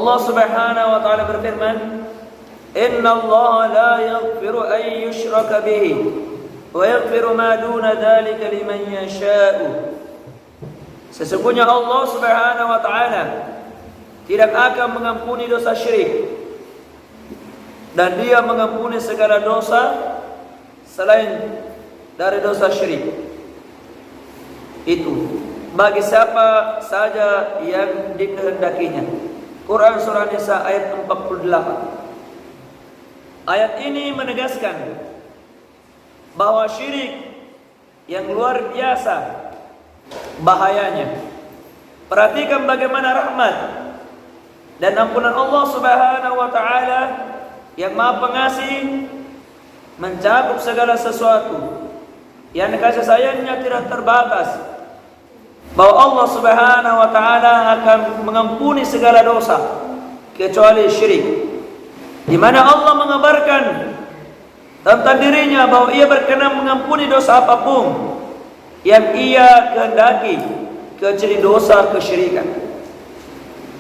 Allah Subhanahu wa taala berfirman, "Inna Allah la yaghfiru an yushraka bihi wa yaghfiru ma duna dzalika liman yasha'u." Sesungguhnya Allah Subhanahu wa taala tidak akan mengampuni dosa syirik, dan Dia mengampuni segala dosa selain dari dosa syirik. Itu bagi siapa saja yang dikehendakinya. Quran surah Nisa ayat 48. Ayat ini menegaskan bahwa syirik yang luar biasa bahayanya. Perhatikan bagaimana rahmat dan ampunan Allah Subhanahu wa taala yang Maha Pengasih mencakup segala sesuatu, yang kasih sayangnya tidak terbatas. Bahwa Allah Subhanahu wa taala akan mengampuni segala dosa kecuali syirik. Di mana Allah mengabarkan tentang dirinya bahwa Ia berkenan mengampuni dosa apapun yang Ia kehendaki, kecuali dosa kesyirikan.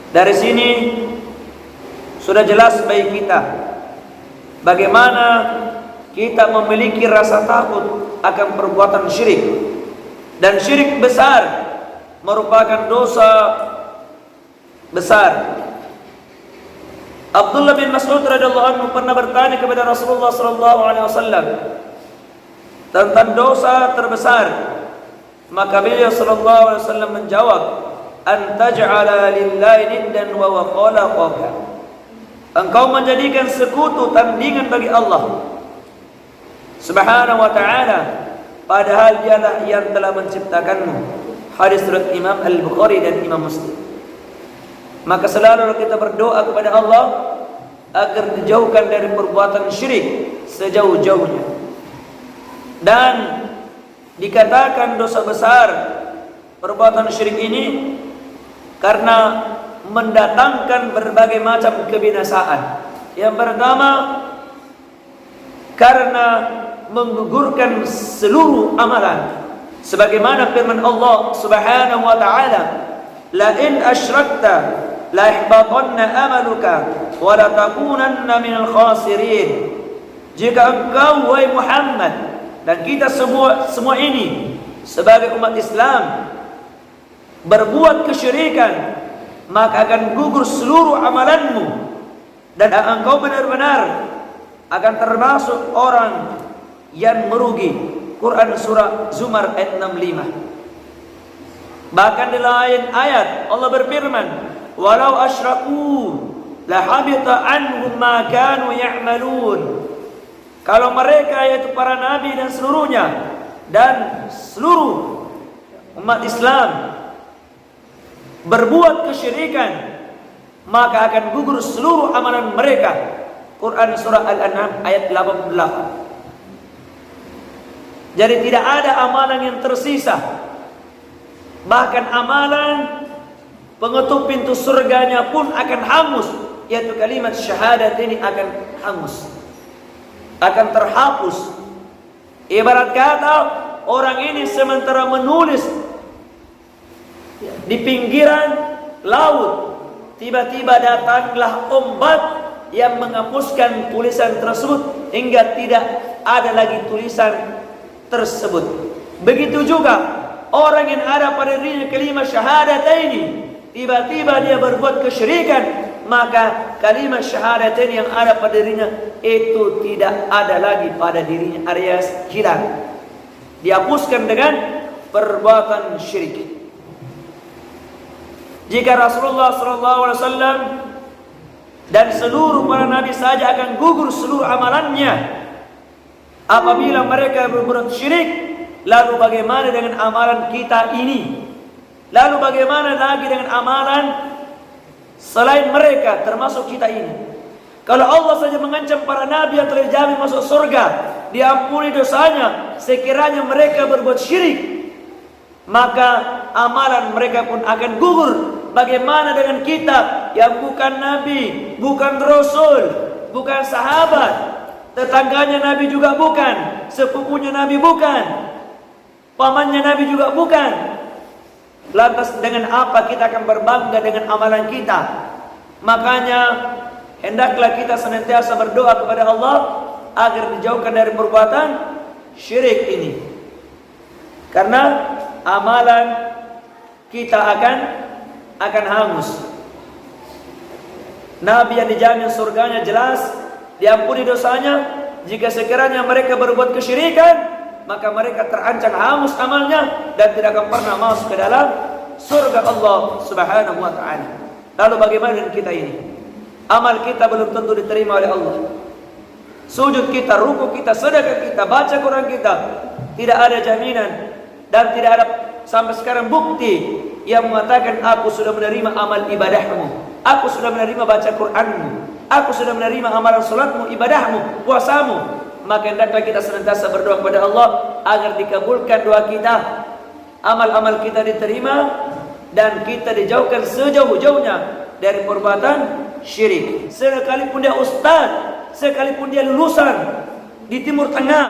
Dari sini sudah jelas bagi kita bagaimana kita memiliki rasa takut akan perbuatan syirik. Dan syirik besar merupakan dosa besar. Abdullah bin Mas'ud radhiyallahu anhu pernah bertanya kepada Rasulullah sallallahu alaihi wasallam tentang dosa terbesar. Maka beliau sallallahu alaihi wasallam menjawab, "An taj'ala lillahi niddan wa huwa khalaqaka." Engkau menjadikan sekutu tandingan bagi Allah Subhanahu wa taala, padahal Dialah yang telah menciptakanmu. Hadis riwayat Imam Al-Bukhari dan Imam Muslim. Maka selalu kita berdoa kepada Allah agar dijauhkan dari perbuatan syirik sejauh-jauhnya. Dan dikatakan dosa besar perbuatan syirik ini karena mendatangkan berbagai macam kebinasaan. Yang pertama, karena menggugurkan seluruh amalan. Sebagaimana firman Allah Subhanahu wa taala, "La in asyrakta la yahbatanna amaluka wa la takunanna minal khasirin." Jika engkau wahai Muhammad dan kita semua ini sebagai umat Islam berbuat kesyirikan, maka akan gugur seluruh amalanmu dan engkau benar-benar akan termasuk orang yang merugi. Quran surah Zumar ayat 65. Bahkan di lain ayat Allah berfirman, "Walau asyraku la habita anhum ma kanu ya'malun." Kalau mereka yaitu para nabi dan seluruhnya dan seluruh umat Islam berbuat kesyirikan, maka akan gugur seluruh amalan mereka. Quran surah Al-An'am ayat 88. Jadi tidak ada amalan yang tersisa. Bahkan amalan pengetuk pintu surganya pun akan hangus, yaitu kalimat syahadat ini akan hangus, akan terhapus. Ibarat kata orang ini sementara menulis di pinggiran laut, tiba-tiba datanglah ombak yang menghapuskan tulisan tersebut hingga tidak ada lagi tulisan tersebut. Begitu juga orang yang ada pada dirinya kalimat syahadat ini, tiba-tiba dia berbuat kesyirikan, maka kalimat syahadat ini yang ada pada dirinya itu tidak ada lagi pada dirinya, alias hilang, dihapuskan dengan perbuatan syirik. Jika Rasulullah SAW dan seluruh para nabi saja akan gugur seluruh amalannya apabila mereka berbuat syirik, lalu bagaimana dengan amalan kita ini? Lalu bagaimana lagi dengan amalan selain mereka, termasuk kita ini? Kalau Allah saja mengancam para nabi yang telah dijamin masuk surga, diampuni dosanya, sekiranya mereka berbuat syirik, maka amalan mereka pun akan gugur. Bagaimana dengan kita yang bukan nabi, bukan rasul, bukan sahabat, tetangganya Nabi juga bukan, sepupunya Nabi bukan, pamannya Nabi juga bukan. Lantas dengan apa kita akan berbangga dengan amalan kita? Makanya hendaklah kita senantiasa berdoa kepada Allah agar dijauhkan dari perbuatan syirik ini. Karena amalan kita akan hangus. Nabi yang dijamin surganya jelas, diampuni dosanya. Jika sekiranya mereka berbuat kesyirikan, maka mereka terancam hangus amalnya dan tidak akan pernah masuk ke dalam surga Allah Subhanahu wa ta'ala. Lalu bagaimana dengan kita ini? Amal kita belum tentu diterima oleh Allah. Sujud kita, ruku kita, sedekah kita, baca Quran kita, tidak ada jaminan dan tidak ada sampai sekarang bukti yang mengatakan aku sudah menerima amal ibadahmu, aku sudah menerima baca Quranmu, aku sudah menerima amalan salatmu, ibadahmu, puasamu. Maka hendaklah kita senantiasa berdoa kepada Allah agar dikabulkan doa kita, amal-amal kita diterima, dan kita dijauhkan sejauh-jauhnya dari perbuatan syirik. Sekalipun dia ustaz, sekalipun dia lulusan di Timur Tengah,